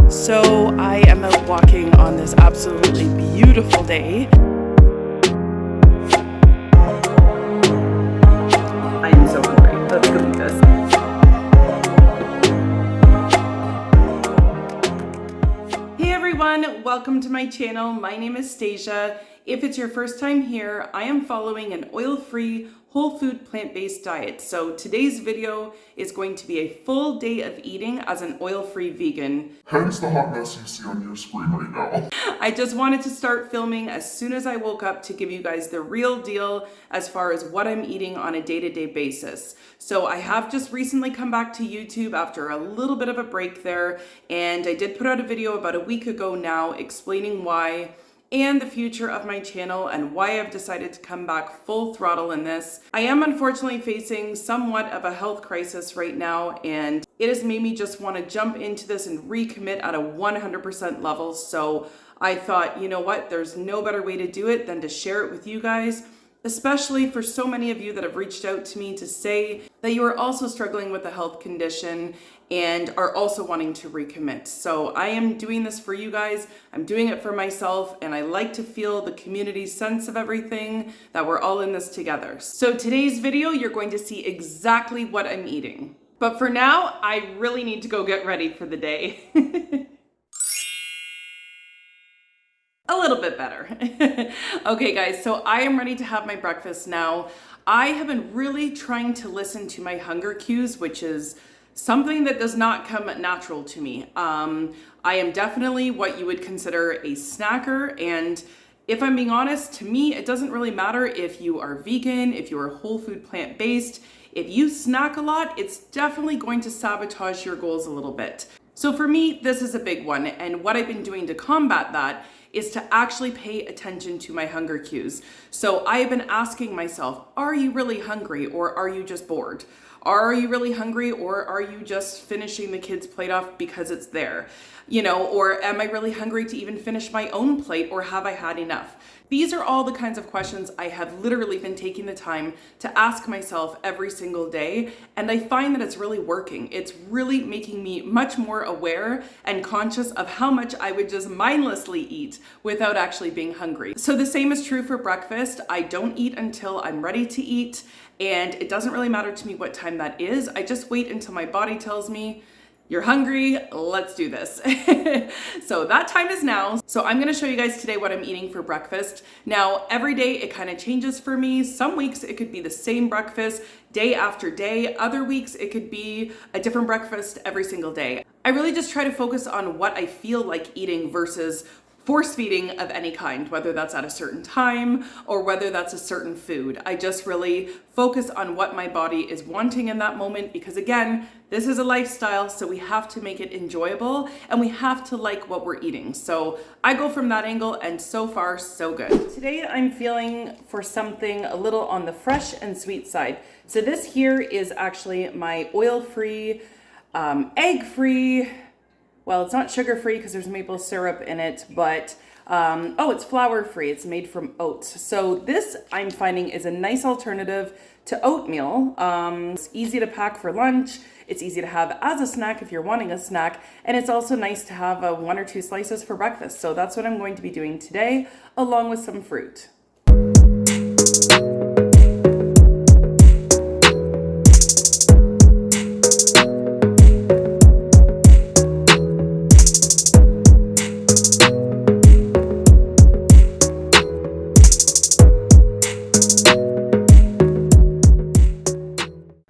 So I am out walking on this absolutely beautiful day. I am so hungry. Let's go eat this. Hey everyone, welcome to my channel. My name is Stasia. If it's your first time here, I am following an oil-free, whole food, plant-based diet. So today's video is going to be a full day of eating as an oil-free vegan. Hence the hot mess you see on your screen right now. I just wanted to start filming as soon as I woke up to give you guys the real deal as far as what I'm eating on a day-to-day basis. So I have just recently come back to YouTube after a little bit of a break there, and I did put out a video about a week ago now explaining why and the future of my channel and why I've decided to come back full throttle in this. I am unfortunately facing somewhat of a health crisis right now, and it has made me just want to jump into this and recommit at a 100% level. So I thought, you know what, there's no better way to do it than to share it with you guys, especially for so many of you that have reached out to me to say that you are also struggling with a health condition and are also wanting to recommit. So I am doing this for you guys. I'm doing it for myself, and I like to feel the community's sense of everything, that we're all in this together. So today's video, you're going to see exactly what I'm eating. But for now, I really need to go get ready for the day. A little bit better. Okay guys, so I am ready to have my breakfast now. I have been really trying to listen to my hunger cues, which is something that does not come natural to me. I am definitely what you would consider a snacker, and if I'm being honest, to me, it doesn't really matter if you are vegan, if you are whole food plant-based. If you snack a lot, it's definitely going to sabotage your goals a little bit. So for me, this is a big one, and what I've been doing to combat that is to actually pay attention to my hunger cues. So I have been asking myself, are you really hungry or are you just bored? Are you really hungry or are you just finishing the kids' plate off because it's there? You know, or am I really hungry to even finish my own plate, or have I had enough? These are all the kinds of questions I have literally been taking the time to ask myself every single day, and I find that it's really working. It's really making me much more aware and conscious of how much I would just mindlessly eat without actually being hungry. So the same is true for breakfast. I don't eat until I'm ready to eat, and it doesn't really matter to me what time that is. I just wait until my body tells me, you're hungry, let's do this. So that time is now. So I'm gonna show you guys today what I'm eating for breakfast. Now, every day it kind of changes for me. Some weeks it could be the same breakfast day after day. Other weeks it could be a different breakfast every single day. I really just try to focus on what I feel like eating versus force feeding of any kind, whether that's at a certain time or whether that's a certain food. I just really focus on what my body is wanting in that moment, because again, this is a lifestyle, so we have to make it enjoyable and we have to like what we're eating. So I go from that angle, and so far so good. Today I'm feeling for something a little on the fresh and sweet side. So this here is actually my oil-free, egg-free, well, it's not sugar-free because there's maple syrup in it, but, oh, it's flour-free. It's made from oats. So this, I'm finding, is a nice alternative to oatmeal. It's easy to pack for lunch. It's easy to have as a snack if you're wanting a snack. And it's also nice to have 1 or 2 slices for breakfast. So that's what I'm going to be doing today, along with some fruit.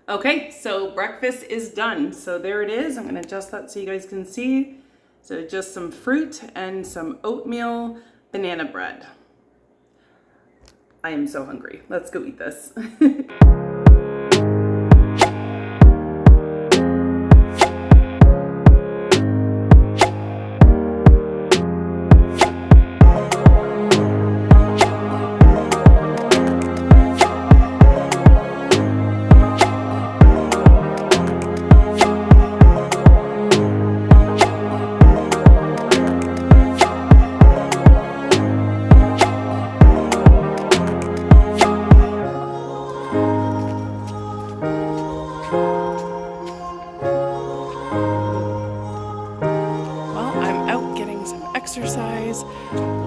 Okay, so breakfast is done. So there it is. I'm gonna adjust that so you guys can see. So just some fruit and some oatmeal banana bread. I am so hungry. Let's go eat this.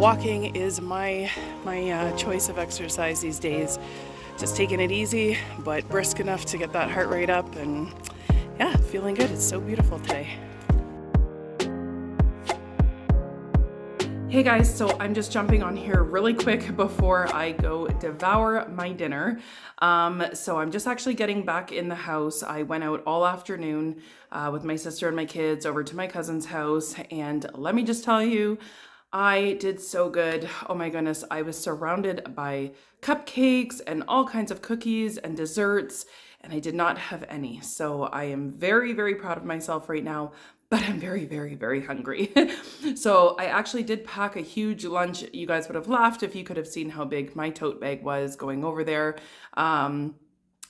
walking is my choice of exercise these days. Just taking it easy, but brisk enough to get that heart rate up, and yeah, feeling good. It's so beautiful today. Hey guys, so I'm just jumping on here really quick before I go devour my dinner. So I'm just actually getting back in the house. I went out all afternoon with my sister and my kids over to my cousin's house, and let me just tell you, I did so good. Oh my goodness, I was surrounded by cupcakes and all kinds of cookies and desserts, and I did not have any. So I am very, very proud of myself right now, but I'm very, very, very hungry. So I actually did pack a huge lunch. You guys would have laughed if you could have seen how big my tote bag was going over there.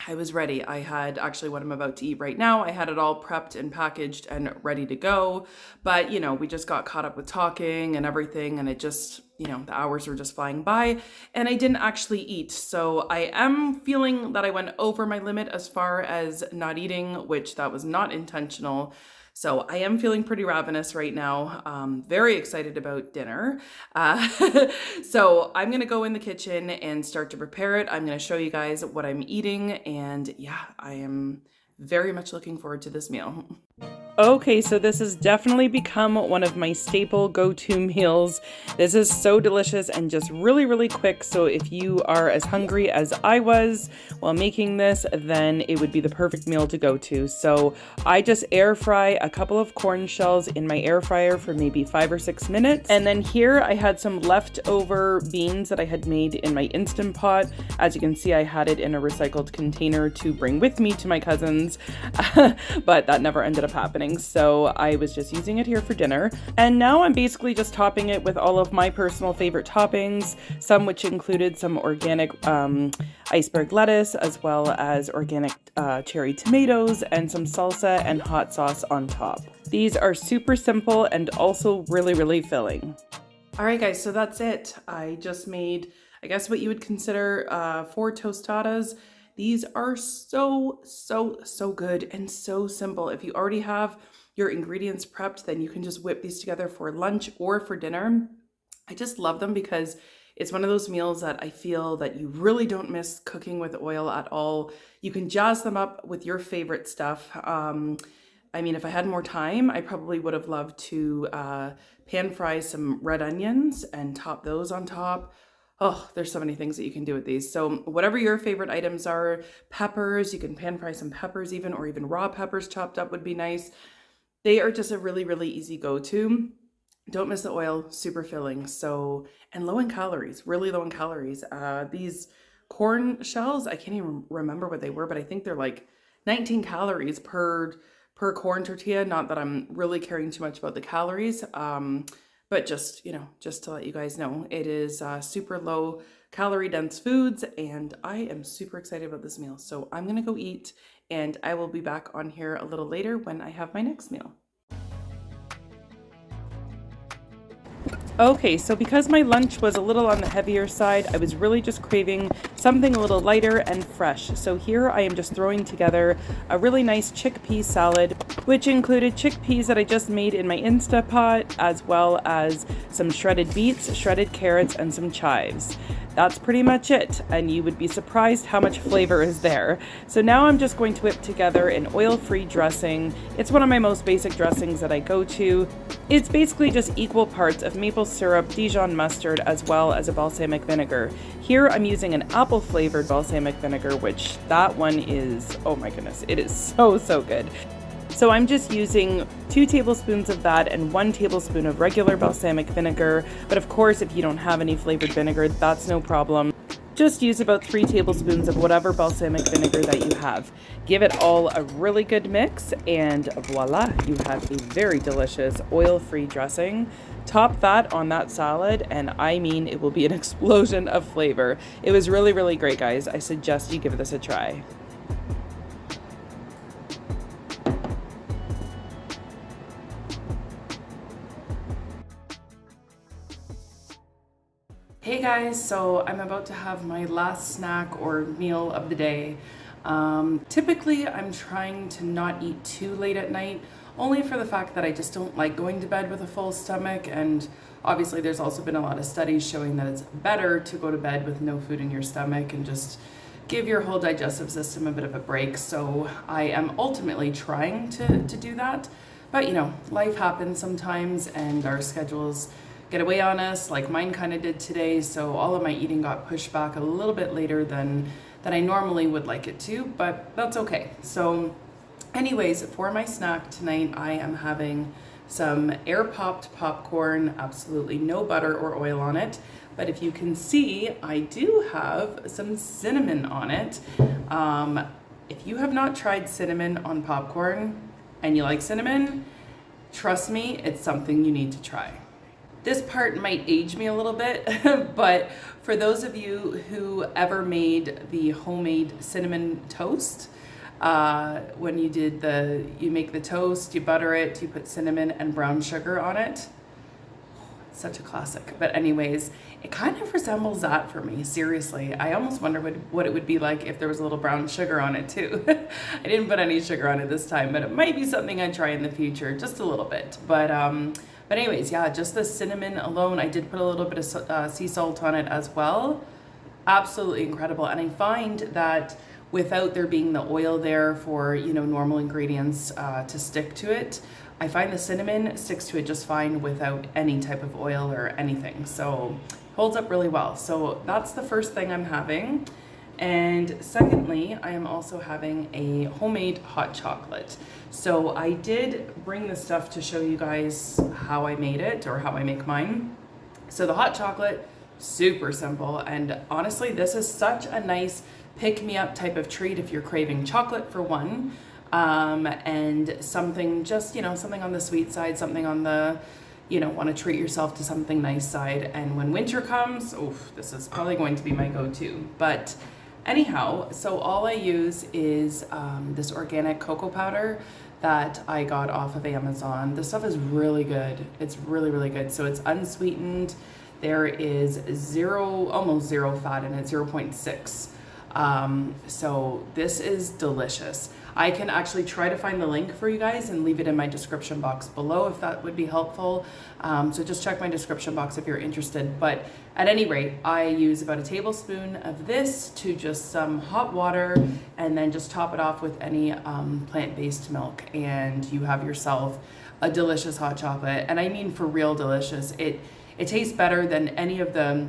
I was ready. I had actually what I'm about to eat right now. I had it all prepped and packaged and ready to go. But, you know, we just got caught up with talking and everything, and it just, you know, the hours were just flying by, and I didn't actually eat. So I am feeling that I went over my limit as far as not eating, which that was not intentional. So I am feeling pretty ravenous right now. Very excited about dinner. So I'm gonna go in the kitchen and start to prepare it. I'm gonna show you guys what I'm eating, and yeah, I am very much looking forward to this meal. Okay, so this has definitely become one of my staple go-to meals. This is so delicious and just really, really quick. So if you are as hungry as I was while making this, then it would be the perfect meal to go to. So I just air fry a couple of corn shells in my air fryer for maybe 5 or 6 minutes. And then here I had some leftover beans that I had made in my Instant Pot. As you can see, I had it in a recycled container to bring with me to my cousin's, but that never ended up happening. So I was just using it here for dinner. And now I'm basically just topping it with all of my personal favorite toppings, some which included some organic iceberg lettuce, as well as organic cherry tomatoes, and some salsa and hot sauce on top. These are super simple and also really, really filling. All right, guys, so that's it. I just made, I guess, what you would consider 4 tostadas. These are so good and so simple. If you already have your ingredients prepped, then you can just whip these together for lunch or for dinner. I just love them because it's one of those meals that I feel that you really don't miss cooking with oil at all. You can jazz them up with your favorite stuff. I mean, if I had more time, I probably would have loved to pan fry some red onions and top those on top. Oh, there's so many things that you can do with these. So whatever your favorite items are, peppers, you can pan fry some peppers even, or even raw peppers chopped up would be nice. They are just a really, really easy go-to. Don't miss the oil, super filling. So, and low in calories, really low in calories. These corn shells, I can't even remember what they were, but I think they're like 19 calories per corn tortilla. Not that I'm really caring too much about the calories. But just, you know, just to let you guys know, it is super low calorie dense foods, and I am super excited about this meal. So I'm gonna go eat, and I will be back on here a little later when I have my next meal. Okay, so because my lunch was a little on the heavier side, I was really just craving something a little lighter and fresh. So here I am just throwing together a really nice chickpea salad, which included chickpeas that I just made in my Instant Pot, as well as some shredded beets, shredded carrots, and some chives. That's pretty much it, and you would be surprised how much flavor is there. So now I'm just going to whip together an oil-free dressing. It's one of my most basic dressings that I go to. It's basically just equal parts of maple syrup, Dijon mustard, as well as a balsamic vinegar. Here I'm using an apple-flavored balsamic vinegar, which that one is, oh my goodness, it is so good. So I'm just using 2 tablespoons of that and 1 tablespoon of regular balsamic vinegar. But of course, if you don't have any flavored vinegar, that's no problem. Just use about 3 tablespoons of whatever balsamic vinegar that you have. Give it all a really good mix, and voila, you have a very delicious oil-free dressing. Top that on that salad, and I mean, it will be an explosion of flavor. It was really, really great, guys. I suggest you give this a try. Hey guys, so I'm about to have my last snack or meal of the day. Typically I'm trying to not eat too late at night, only for the fact that I just don't like going to bed with a full stomach. And obviously there's also been a lot of studies showing that it's better to go to bed with no food in your stomach and just give your whole digestive system a bit of a break. So I am ultimately trying to do that. But you know, life happens sometimes and our schedules get away on us, like mine kind of did today. So all of my eating got pushed back a little bit later than I normally would like it to, but that's okay. So anyways, for my snack tonight, I am having some air popped popcorn, absolutely no butter or oil on it. But if you can see, I do have some cinnamon on it. If you have not tried cinnamon on popcorn and you like cinnamon, trust me, it's something you need to try. This part might age me a little bit, but for those of you who ever made the homemade cinnamon toast, when you make the toast, you butter it, you put cinnamon and brown sugar on it. It's such a classic. But anyways, it kind of resembles that for me, seriously. I almost wonder what it would be like if there was a little brown sugar on it too. I didn't put any sugar on it this time, but it might be something I try in the future, just a little bit. But anyways, yeah, just the cinnamon alone. I did put a little bit of sea salt on it as well. Absolutely incredible. And I find that without there being the oil there for, you know, normal ingredients to stick to it, I find the cinnamon sticks to it just fine without any type of oil or anything. So holds up really well. So that's the first thing I'm having. And secondly, I am also having a homemade hot chocolate. So I did bring the stuff to show you guys how I made it or how I make mine. So the hot chocolate, super simple. And honestly, this is such a nice pick-me-up type of treat if you're craving chocolate for one. And something just, you know, something on the sweet side, something on the, you know, want to treat yourself to something nice side. And when winter comes, this is probably going to be my go-to. But anyhow, so all I use is this organic cocoa powder that I got off of Amazon. This stuff is really good. It's really, really good. So it's unsweetened. There is almost zero fat in it, 0.6. So this is delicious. I can actually try to find the link for you guys and leave it in my description box below if that would be helpful. So just check my description box if you're interested. But at any rate, I use about a tablespoon of this to just some hot water and then just top it off with any plant-based milk, and you have yourself a delicious hot chocolate. And I mean for real delicious. It tastes better than any of the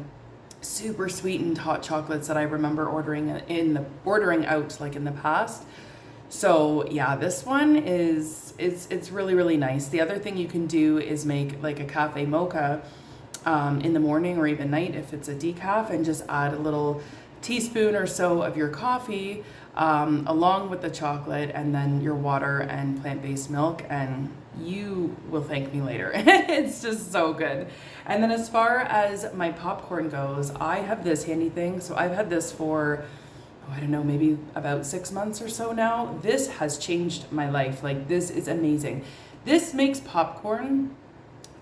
super sweetened hot chocolates that I remember ordering out like in the past. So yeah, this one it's really, really nice. The other thing you can do is make like a cafe mocha in the morning or even night if it's a decaf, and just add a little teaspoon or so of your coffee along with the chocolate and then your water and plant-based milk, and you will thank me later. It's just so good. And then as far as my popcorn goes, I have this handy thing. So I've had this for, I don't know, maybe about 6 months or so now. This has changed my life. Like, this is amazing. This makes popcorn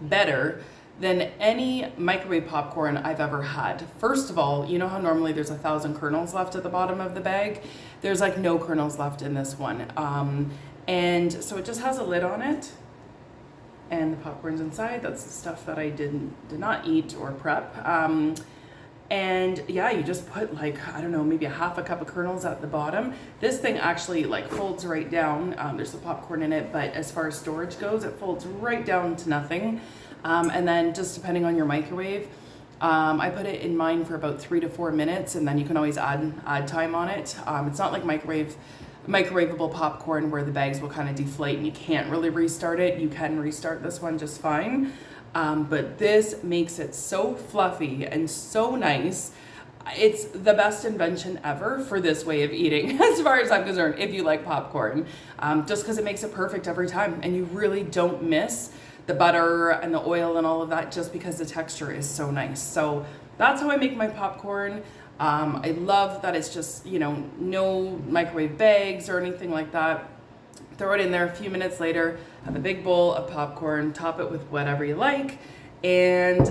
better than any microwave popcorn I've ever had. First of all, you know how normally there's 1,000 kernels left at the bottom of the bag? There's like no kernels left in this one. And so it just has a lid on it, and the popcorn's inside. That's the stuff that I did not eat or prep. And yeah, you just put like, I don't know, maybe a half a cup of kernels at the bottom. This thing actually like folds right down. There's the popcorn in it, but as far as storage goes, it folds right down to nothing. And then just depending on your microwave, I put it in mine for about 3 to 4 minutes, and then you can always add time on it. It's not like microwavable popcorn where the bags will kind of deflate and you can't really restart it. You can restart this one just fine. But this makes it so fluffy and so nice. It's the best invention ever for this way of eating, as far as I'm concerned, if you like popcorn, just because it makes it perfect every time, and you really don't miss the butter and the oil and all of that just because the texture is so nice. So that's how I make my popcorn. I love that it's just, you know, no microwave bags or anything like that. Throw it in there a few minutes later, have a big bowl of popcorn, top it with whatever you like, and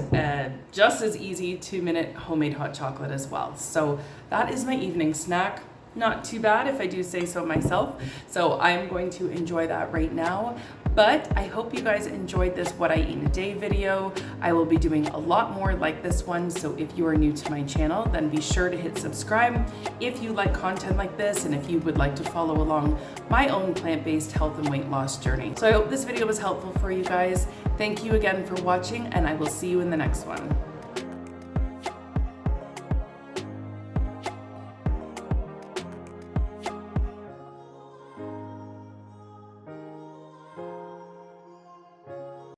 just as easy 2-minute homemade hot chocolate as well. So that is my evening snack. Not too bad if I do say so myself. So I'm going to enjoy that right now. But I hope you guys enjoyed this what I eat in a day video. I will be doing a lot more like this one, so if you are new to my channel, then be sure to hit subscribe if you like content like this and if you would like to follow along my own plant-based health and weight loss journey. So I hope this video was helpful for you guys. Thank you again for watching, and I will see you in the next one.